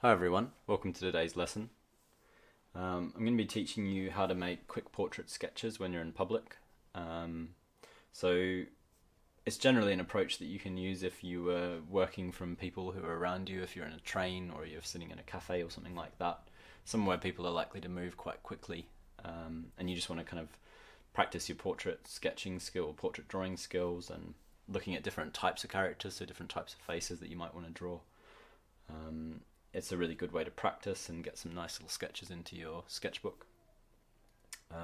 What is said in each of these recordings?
Hi everyone, welcome to today's lesson. I'm going to be teaching you how to make quick portrait sketches when you're in public. So it's generally an approach that you can use if you were working from people who are around you, if you're in a train or you're sitting in a cafe or something like that, somewhere people are likely to move quite quickly, and you just want to kind of practice your portrait sketching skill, portrait drawing skills, and looking at different types of characters, so different types of faces that you might want to draw. It's a really good way to practice and get some nice little sketches into your sketchbook. So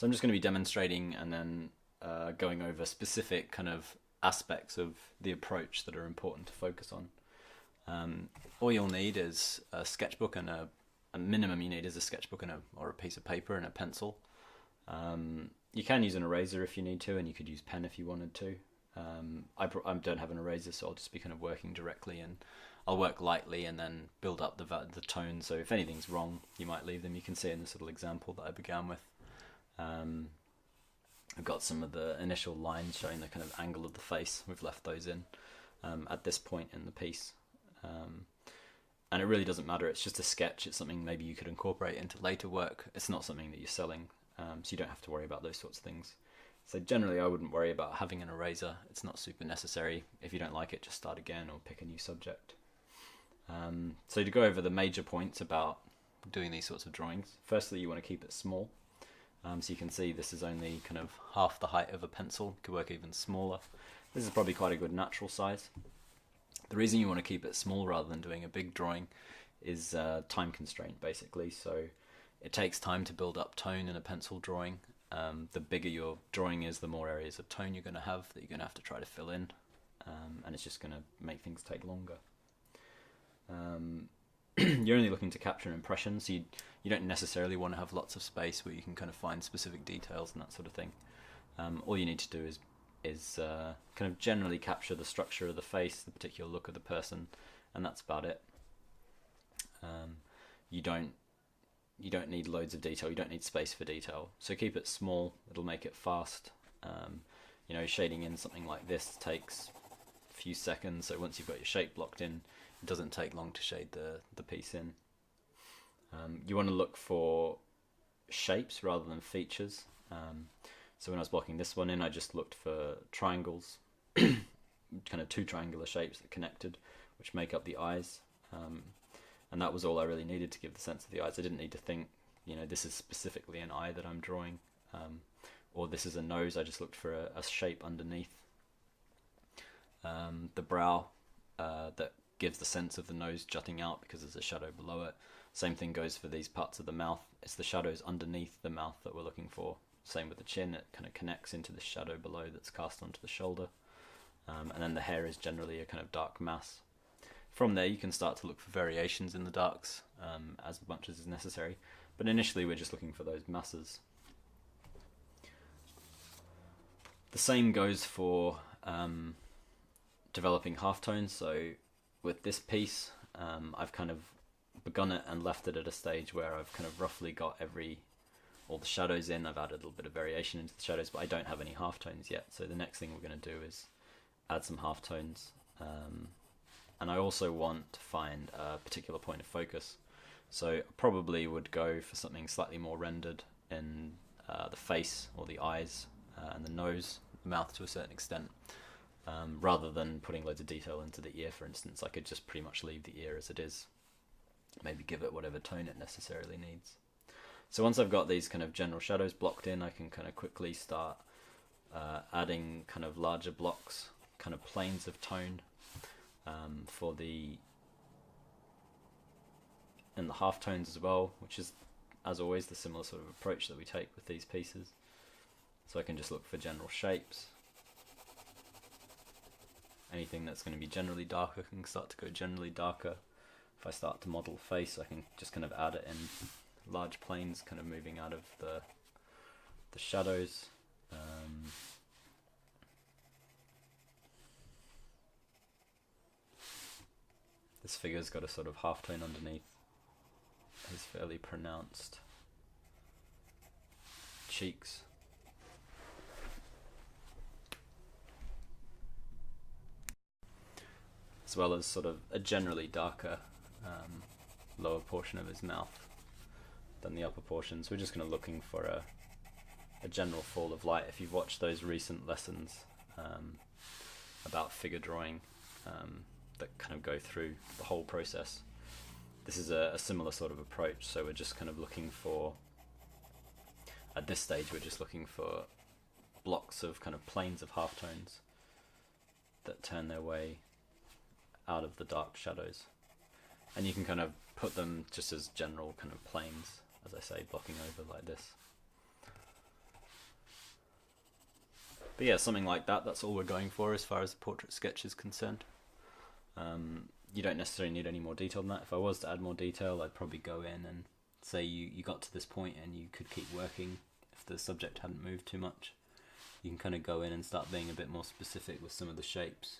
I'm just going to be demonstrating and then going over specific kind of aspects of the approach that are important to focus on. All you'll need is a sketchbook and a minimum you need is a sketchbook and or a piece of paper and a pencil. You can use an eraser if you need to, and you could use pen if you wanted to. I don't have an eraser, so I'll just be kind of working directly, and I'll work lightly and then build up the tone, so if anything's wrong you might leave them. You can see in this little example that I began with, I've got some of the initial lines showing the kind of angle of the face. We've left those in at this point in the piece, and it really doesn't matter, it's just a sketch. It's something maybe you could incorporate into later work. It's not something that you're selling, so you don't have to worry about those sorts of things. So generally I wouldn't worry about having an eraser. It's not super necessary. If you don't like it, just start again or pick a new subject. So to go over the major points about doing these sorts of drawings, firstly you want to keep it small. So you can see this is only kind of half the height of a pencil. You could work even smaller. This is probably quite a good natural size. The reason you want to keep it small rather than doing a big drawing is time constraint, basically. So it takes time to build up tone in a pencil drawing. The bigger your drawing is, the more areas of tone you're going to have that you're going to have to try to fill in, and it's just going to make things take longer. You're only looking to capture an impression, so you don't necessarily want to have lots of space where you can kind of find specific details and that sort of thing. All you need to do is kind of generally capture the structure of the face, the particular look of the person, and that's about it. You don't need loads of detail. You don't need space for detail. So keep it small. It'll make it fast. Shading in something like this takes a few seconds. So once you've got your shape blocked in, it doesn't take long to shade the piece in. You want to look for shapes rather than features. So when I was blocking this one in, I just looked for triangles, kind of two triangular shapes that connected, which make up the eyes. And that was all I really needed to give the sense of the eyes. I didn't need to think, this is specifically an eye that I'm drawing, or this is a nose. I just looked for a shape underneath. The brow that gives the sense of the nose jutting out because there's a shadow below it. Same thing goes for these parts of the mouth. It's the shadows underneath the mouth that we're looking for. Same with the chin. It kind of connects into the shadow below that's cast onto the shoulder. And then the hair is generally a kind of dark mass. From there you can start to look for variations in the darks as much as is necessary, but initially we're just looking for those masses. The same goes for developing halftones. So with this piece, I've kind of begun it and left it at a stage where I've kind of roughly got all the shadows in. I've added a little bit of variation into the shadows, but I don't have any halftones yet. So the next thing we're going to do is add some halftones. And I also want to find a particular point of focus. So I probably would go for something slightly more rendered in the face or the eyes and the nose, the mouth to a certain extent. Rather than putting loads of detail into the ear, for instance, I could just pretty much leave the ear as it is. Maybe give it whatever tone it necessarily needs. So once I've got these kind of general shadows blocked in, I can kind of quickly start adding kind of larger blocks, kind of planes of tone for the halftones as well, which is, as always, the similar sort of approach that we take with these pieces. So I can just look for general shapes. Anything that's going to be generally darker can start to go generally darker. If I start to model face, I can just kind of add it in large planes, kind of moving out of the shadows. This figure's got a sort of halftone underneath. His fairly pronounced cheeks. As well as sort of a generally darker lower portion of his mouth than the upper portion. So we're just kind of looking for a general fall of light. If you've watched those recent lessons about figure drawing that kind of go through the whole process, this is a similar sort of approach. So we're just kind of looking for, at this stage, we're just looking for blocks of kind of planes of halftones that turn their way out of the dark shadows. And you can kind of put them just as general kind of planes, as I say, blocking over like this. But yeah, something like that, that's all we're going for as far as the portrait sketch is concerned. You don't necessarily need any more detail than that. If I was to add more detail, I'd probably go in and say you got to this point and you could keep working if the subject hadn't moved too much. You can kind of go in and start being a bit more specific with some of the shapes.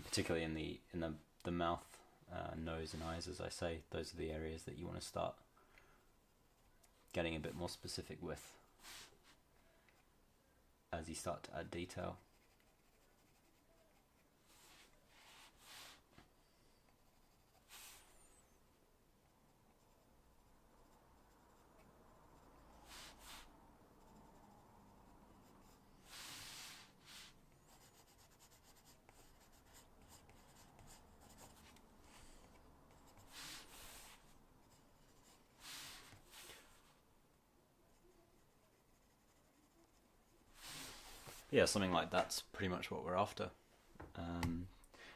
Particularly in the mouth, nose and eyes, as I say, those are the areas that you want to start getting a bit more specific with as you start to add detail. Yeah, something like that's pretty much what we're after.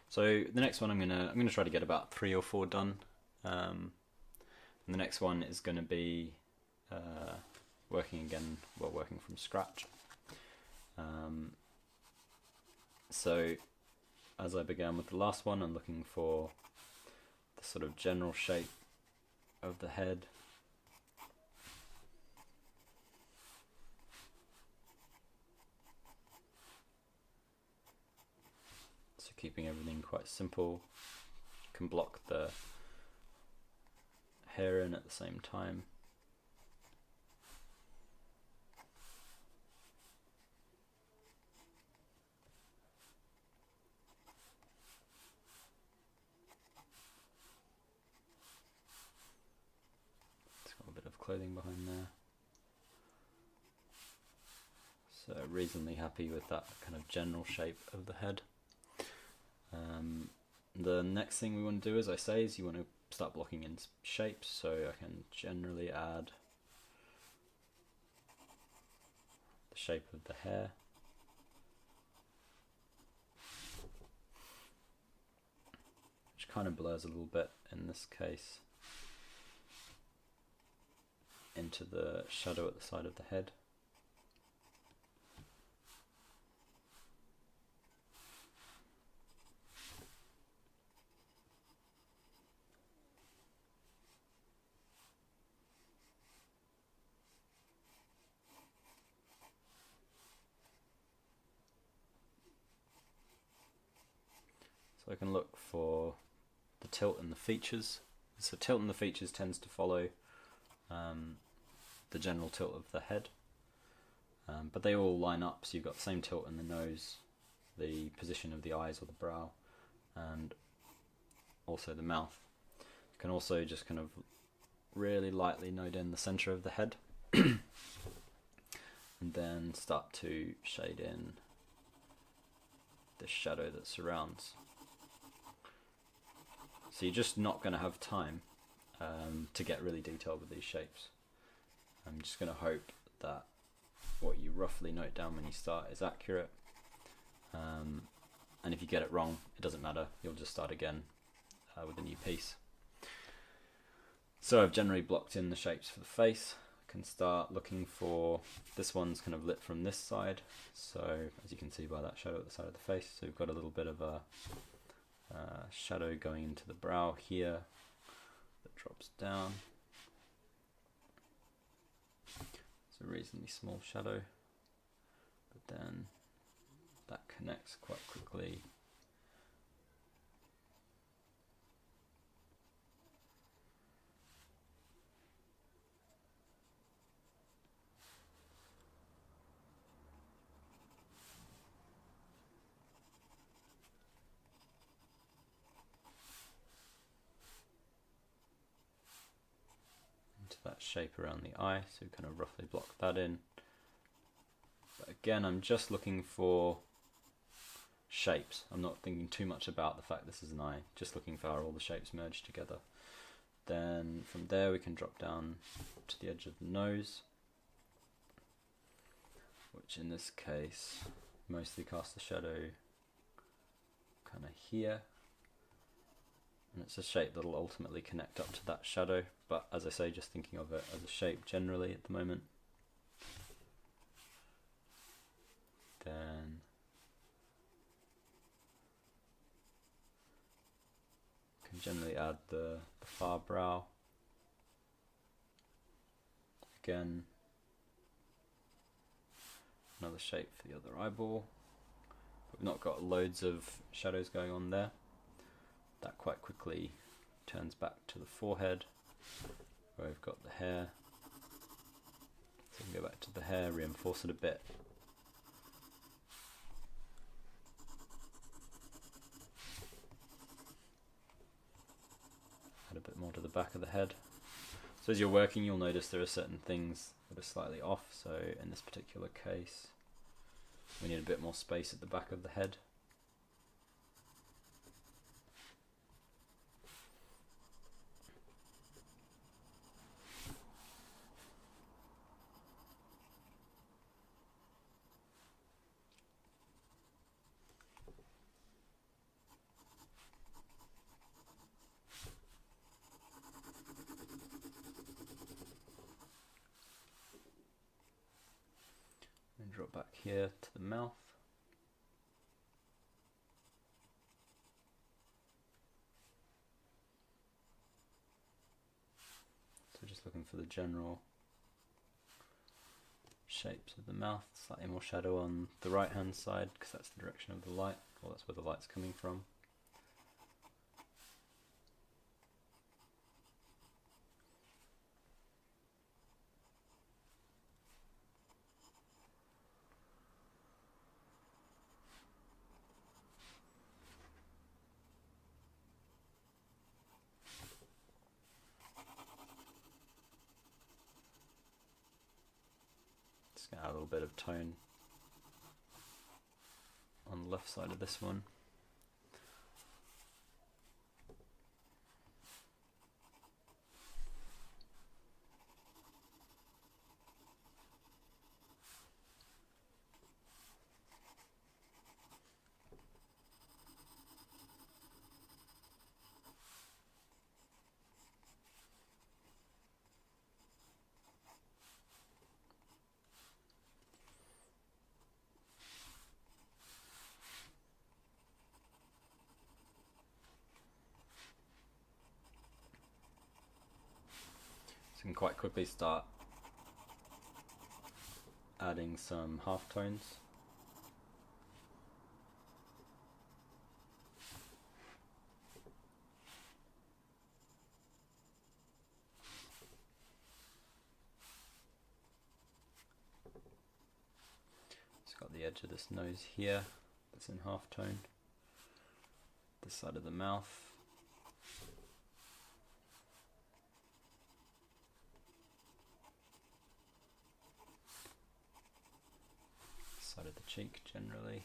So the next one I'm gonna try to get about 3 or 4 done. And the next one is going to be working from scratch. So as I began with the last one, I'm looking for the sort of general shape of the head. So keeping everything quite simple. You can block the hair in at the same time. It's got a bit of clothing behind there. So reasonably happy with that kind of general shape of the head. The next thing we want to do, as I say, is you want to start blocking in shapes. So I can generally add the shape of the hair. Which kind of blurs a little bit in this case into the shadow at the side of the head. So I can look for the tilt in the features. So tilt in the features tends to follow the general tilt of the head, but they all line up, so you've got the same tilt in the nose, the position of the eyes or the brow, and also the mouth. You can also just kind of really lightly node in the center of the head and then start to shade in the shadow that surrounds. So you're just not going to have time to get really detailed with these shapes. I'm just going to hope that what you roughly note down when you start is accurate. And if you get it wrong, it doesn't matter. You'll just start again with a new piece. So I've generally blocked in the shapes for the face. I can start looking for, this one's kind of lit from this side. So as you can see by that shadow at the side of the face, so we've got a little bit of a shadow going into the brow here that drops down. It's a reasonably small shadow, but then that connects quite quickly that shape around the eye, so kind of roughly block that in. But again, I'm just looking for shapes. I'm not thinking too much about the fact this is an eye, just looking for how all the shapes merge together. Then from there we can drop down to the edge of the nose, which in this case mostly cast the shadow kind of here, and it's a shape that will ultimately connect up to that shadow, but as I say, just thinking of it as a shape generally at the moment. Then can generally add the far brow. Again, another shape for the other eyeball. We've not got loads of shadows going on there. That quite quickly turns back to the forehead, where we've got the hair. So we can go back to the hair, reinforce it a bit. Add a bit more to the back of the head. So as you're working, you'll notice there are certain things that are slightly off. So in this particular case, we need a bit more space at the back of the head. And drop back here to the mouth. So just looking for the general shapes of the mouth, slightly more shadow on the right hand side because that's the direction of the light, or that's where the light's coming from. Just going to add a little bit of tone on the left side of this one. Can quite quickly start adding some halftones. It's got the edge of this nose here that's in halftone. This side of the mouth. Side of the cheek generally.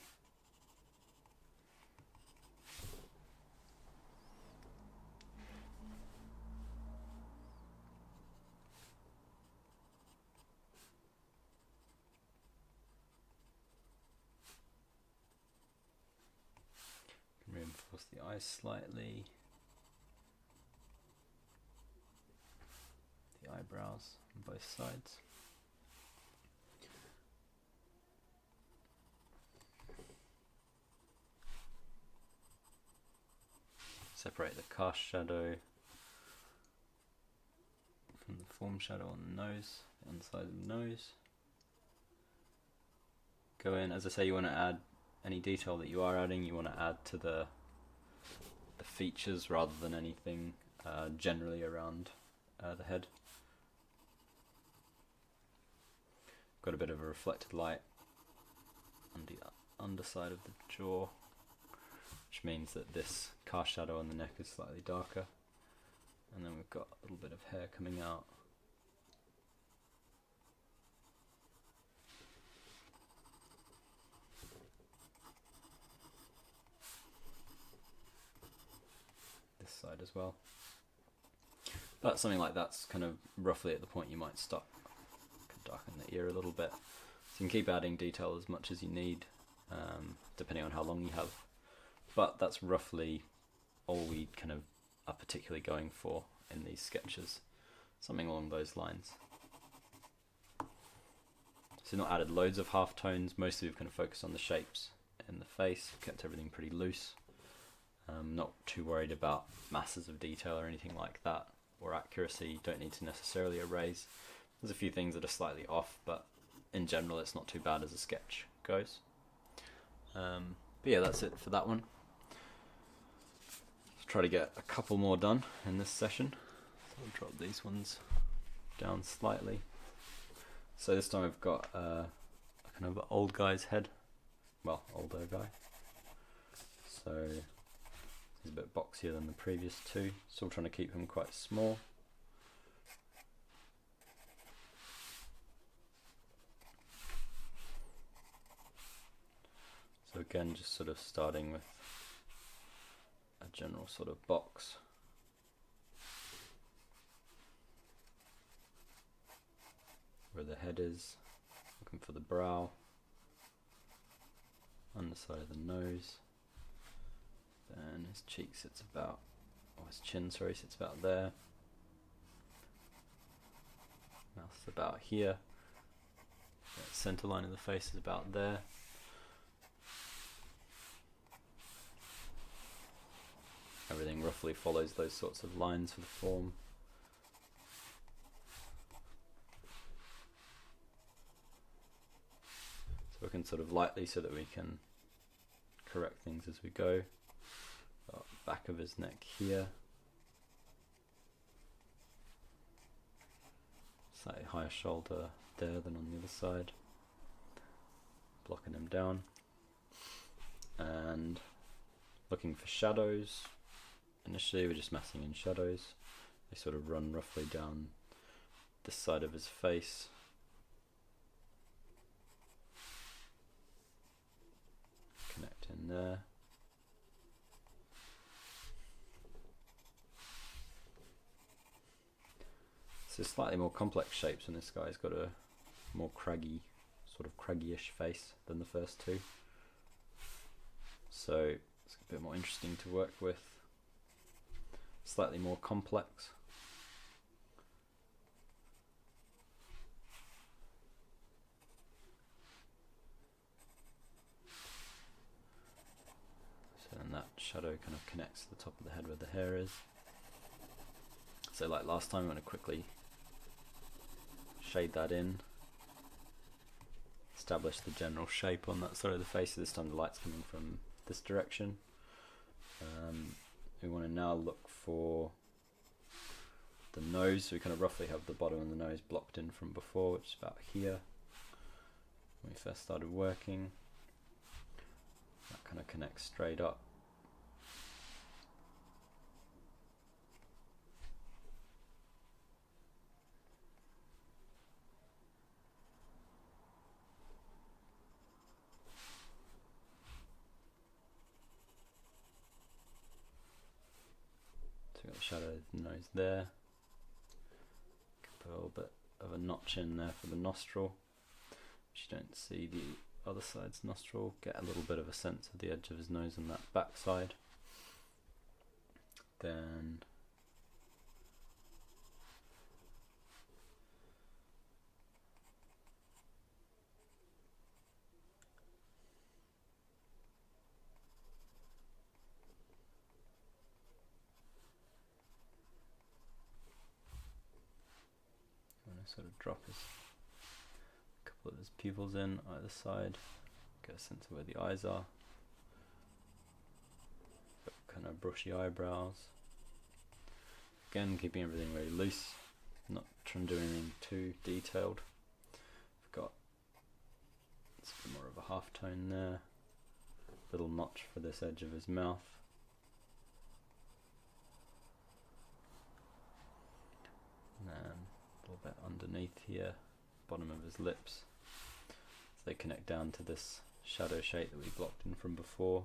Reinforce the eyes slightly. The eyebrows on both sides. Separate the cast shadow from the form shadow on the nose, the underside of the nose. Go in, as I say, you want to add any detail that you are adding, you want to add to the features rather than anything generally around the head. Got a bit of a reflected light on the underside of the jaw, which means that this cast shadow on the neck is slightly darker, and then we've got a little bit of hair coming out side as well. But something like that's kind of roughly at the point you might stop. Darken the ear a little bit. So you can keep adding detail as much as you need, depending on how long you have. But that's roughly all we kind of are particularly going for in these sketches. Something along those lines. So not added loads of halftones, mostly we've kind of focused on the shapes in the face, kept everything pretty loose. Not too worried about masses of detail or anything like that, or accuracy. You don't need to necessarily erase. There's a few things that are slightly off, but in general it's not too bad as a sketch goes. But yeah, that's it for that one. Let's try to get a couple more done in this session. So I'll drop these ones down slightly. So this time I've got a kind of old guy's head. Well, older guy. So he's a bit boxier than the previous two. Still trying to keep him quite small. So again, just sort of starting with a general sort of box. Where the head is, looking for the brow, underside of the nose, then his cheek sits about, or his chin, sorry, sits about there. Mouth's about here. That center line of the face is about there. Everything roughly follows those sorts of lines for the form. So we can sort of lightly, so that we can correct things as we go. Back of his neck here. Slightly higher shoulder there than on the other side. Blocking him down. And looking for shadows. Initially we're just messing in shadows. They sort of run roughly down this side of his face. Connect in there. So slightly more complex shapes, and this guy's got a more craggy, sort of craggy-ish face than the first two. So it's a bit more interesting to work with. Slightly more complex. So then that shadow kind of connects to the top of the head where the hair is. So like last time, I'm going to quickly shade that in. Establish the general shape on that side of the face. So this time the light's coming from this direction. We want to now look for the nose. So we kind of roughly have the bottom of the nose blocked in from before, which is about here when we first started working. That kind of connects straight up. So we've got the shadow of the nose there. Put a little bit of a notch in there for the nostril, which you don't see the other side's nostril. Get a little bit of a sense of the edge of his nose on that back side. Then sort of drop a couple of his pupils in either side, get a sense of where the eyes are, kind of brushy eyebrows. Again, keeping everything very loose, not trying to do anything too detailed. I've got a bit more of a half tone there, little notch for this edge of his mouth. And then a little bit underneath here, bottom of his lips, so they connect down to this shadow shape that we blocked in from before.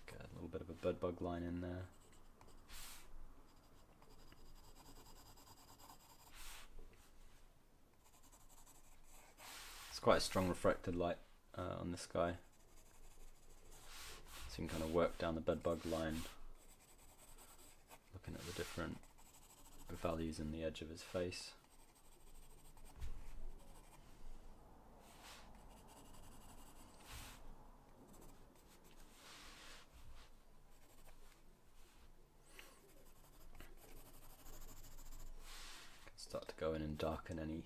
Get a little bit of a bedbug line in there. It's quite a strong refracted light on this guy. So you can kind of work down the bedbug line, looking at the different values in the edge of his face. Start to go in and darken any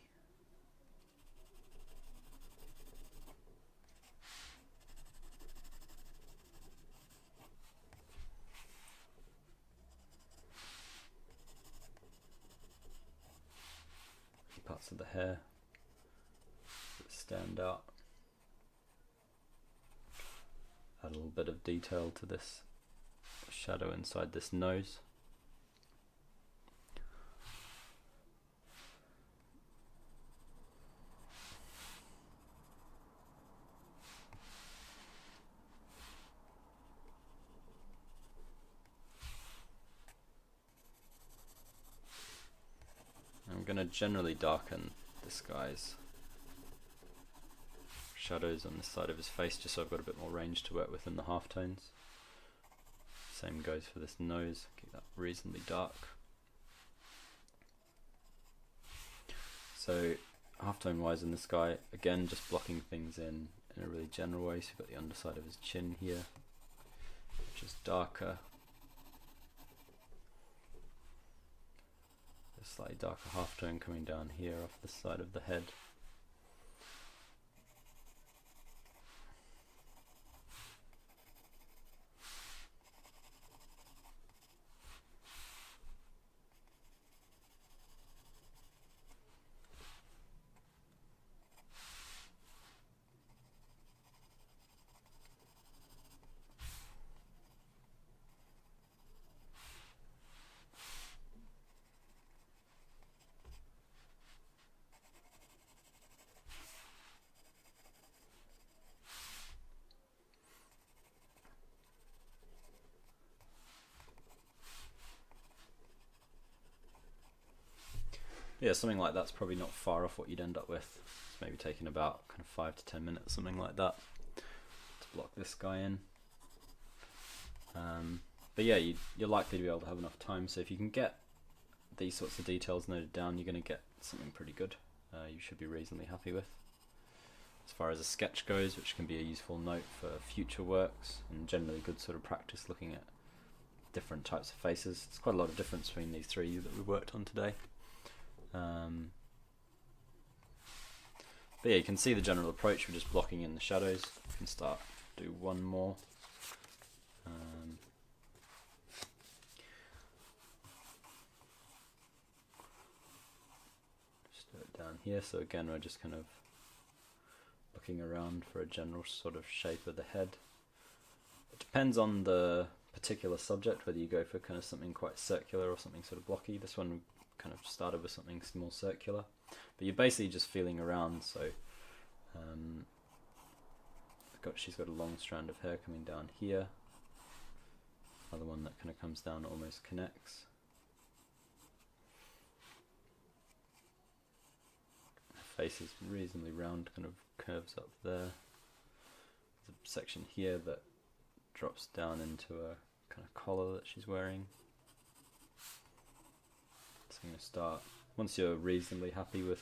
parts of the hair that stand out. Add a little bit of detail to this shadow inside this nose. I'm going to generally darken this guy's shadows on this side of his face just so I've got a bit more range to work with in the halftones. Same goes for this nose, keep that reasonably dark. So halftone wise in this guy, again just blocking things in a really general way. So you've got the underside of his chin here, which is darker. Slightly darker halftone coming down here off the side of the head. Yeah, something like that's probably not far off what you'd end up with. It's maybe taking about kind of 5 to 10 minutes, something like that, to block this guy in. But yeah, you're likely to be able to have enough time, so if you can get these sorts of details noted down, you're going to get something pretty good. You should be reasonably happy with. As far as a sketch goes, which can be a useful note for future works, and generally good sort of practice looking at different types of faces. There's quite a lot of difference between these three that we worked on today. But yeah, you can see the general approach. We're just blocking in the shadows. You can start to do one more. Just do it down here. So again, we're just kind of looking around for a general sort of shape of the head. It depends on the particular subject, whether you go for kind of something quite circular or something sort of blocky. This one kind of started with something more circular, but you're basically just feeling around. So she's got a long strand of hair coming down here, another one that kind of comes down, almost connects. Her face is reasonably round, kind of curves up there. There's a section here that drops down into a kind of collar that she's wearing. So I'm going to start, once you're reasonably happy with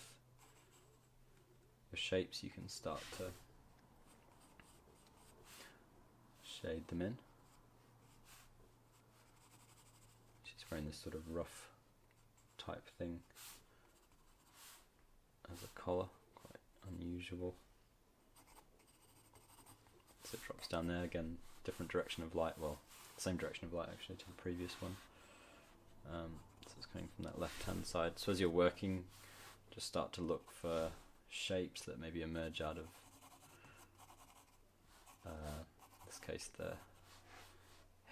the shapes, you can start to shade them in. She's wearing this sort of ruff type thing as a collar, quite unusual. So it drops down there again, different direction of light, well, same direction of light actually to the previous one. So it's coming from that left hand side. So as you're working, just start to look for shapes that maybe emerge out of, in this case the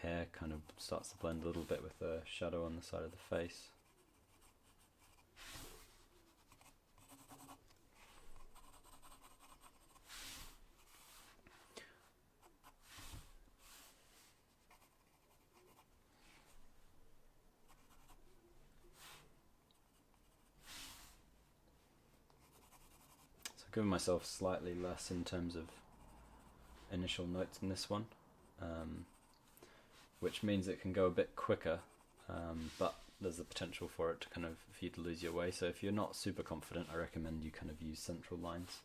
hair kind of starts to blend a little bit with the shadow on the side of the face. I've given myself slightly less in terms of initial notes in this one, which means it can go a bit quicker, but there's the potential for it to for you to lose your way. So if you're not super confident, I recommend you use central lines,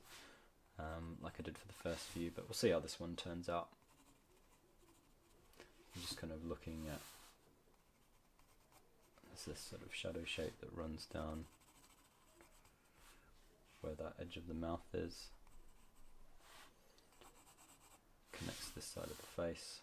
like I did for the first few, but we'll see how this one turns out. I'm just looking at this sort of shadow shape that runs down where that edge of the mouth is, connects this side of the face.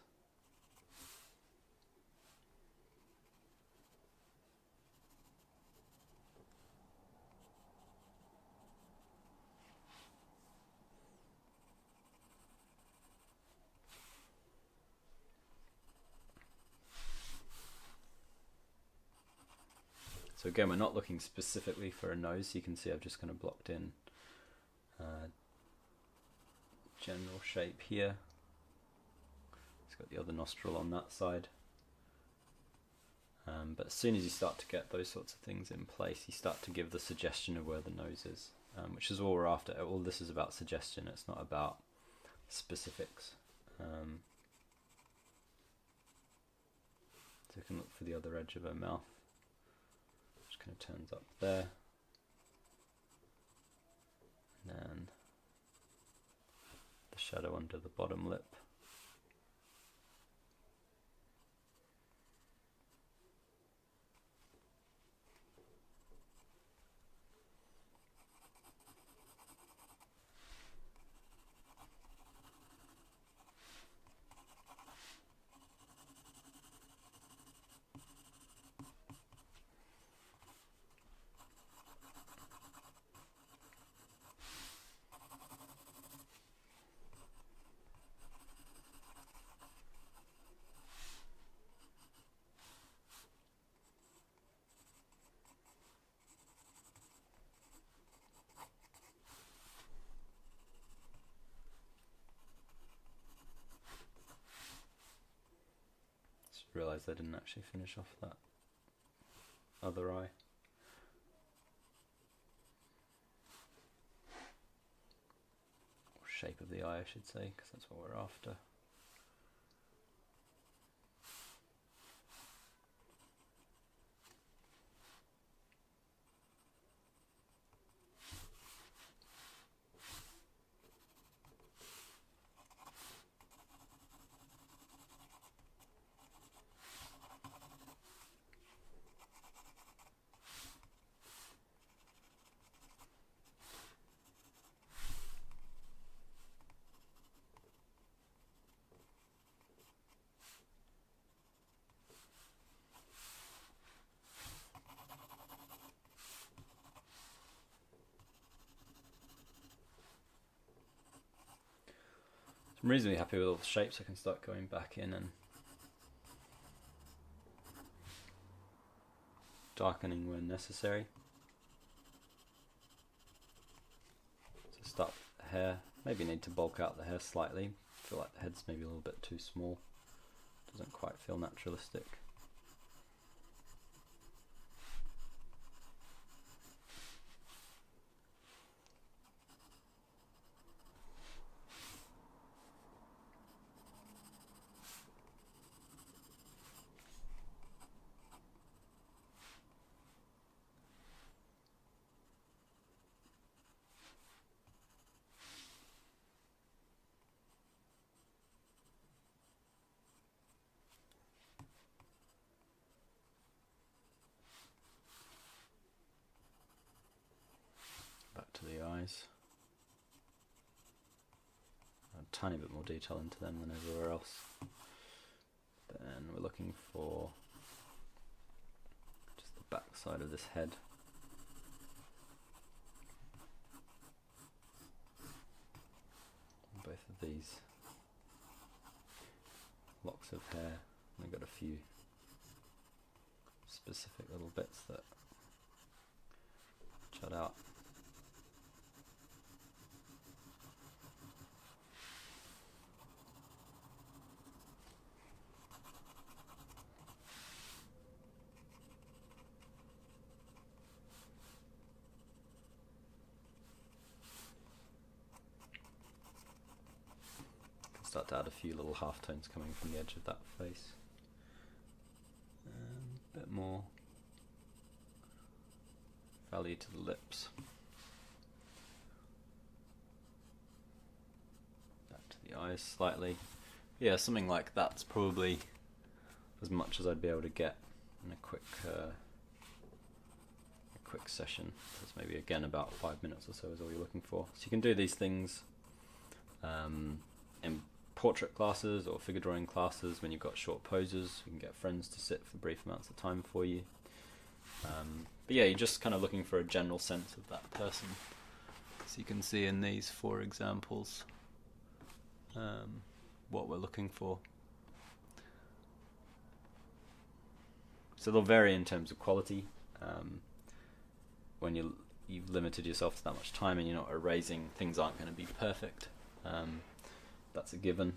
So again, we're not looking specifically for a nose. You can see I've just blocked in general shape here. It's got the other nostril on that side. But as soon as you start to get those sorts of things in place, you start to give the suggestion of where the nose is, which is all we're after. All this is about suggestion, it's not about specifics. So you can look for the other edge of her mouth. Turns up there, and then the shadow under the bottom lip. Realised I didn't actually finish off that other eye. Or shape of the eye, I should say, because that's what we're after. I'm reasonably happy with all the shapes. I can start going back in and darkening where necessary. So start with the hair. Maybe need to bulk out the hair slightly. I feel like the head's maybe a little bit too small. Doesn't quite feel naturalistic. Back to the eyes. A tiny bit more detail into them than everywhere else. Then we're looking for just the back side of this head. Both of these locks of hair, and I've got a few specific little bits that jut out. to add a few little halftones coming from the edge of that face. A bit more value to the lips. Back to the eyes slightly. Yeah, something like that's probably as much as I'd be able to get in a quick session. That's maybe again about 5 minutes or so is all you're looking for. So you can do these things in portrait classes or figure drawing classes when you've got short poses. You can get friends to sit for brief amounts of time for you. But yeah, you're just kind of looking for a general sense of that person. So you can see in these 4 examples what we're looking for. So they'll vary in terms of quality. When you've limited yourself to that much time and you're not erasing, things aren't going to be perfect. That's a given.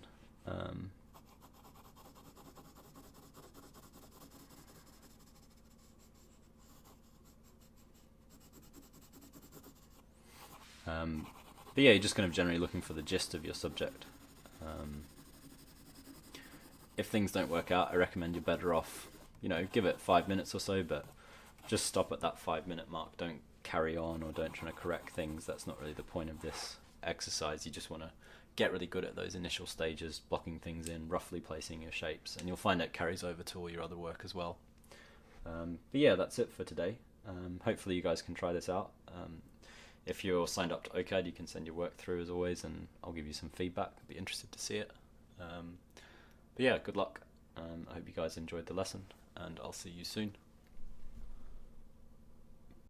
But yeah, you're just kind of generally looking for the gist of your subject. If things don't work out, I recommend you're better off, give it 5 minutes or so, but just stop at that 5-minute mark. Don't carry on or don't try to correct things. That's not really the point of this exercise. You just want to get really good at those initial stages, blocking things in, roughly placing your shapes, and you'll find it carries over to all your other work as well. But yeah, that's it for today. Hopefully you guys can try this out. If you're signed up to OCAD, you can send your work through as always, and I'll give you some feedback. I'd be interested to see it. But yeah, good luck. I hope you guys enjoyed the lesson, and I'll see you soon.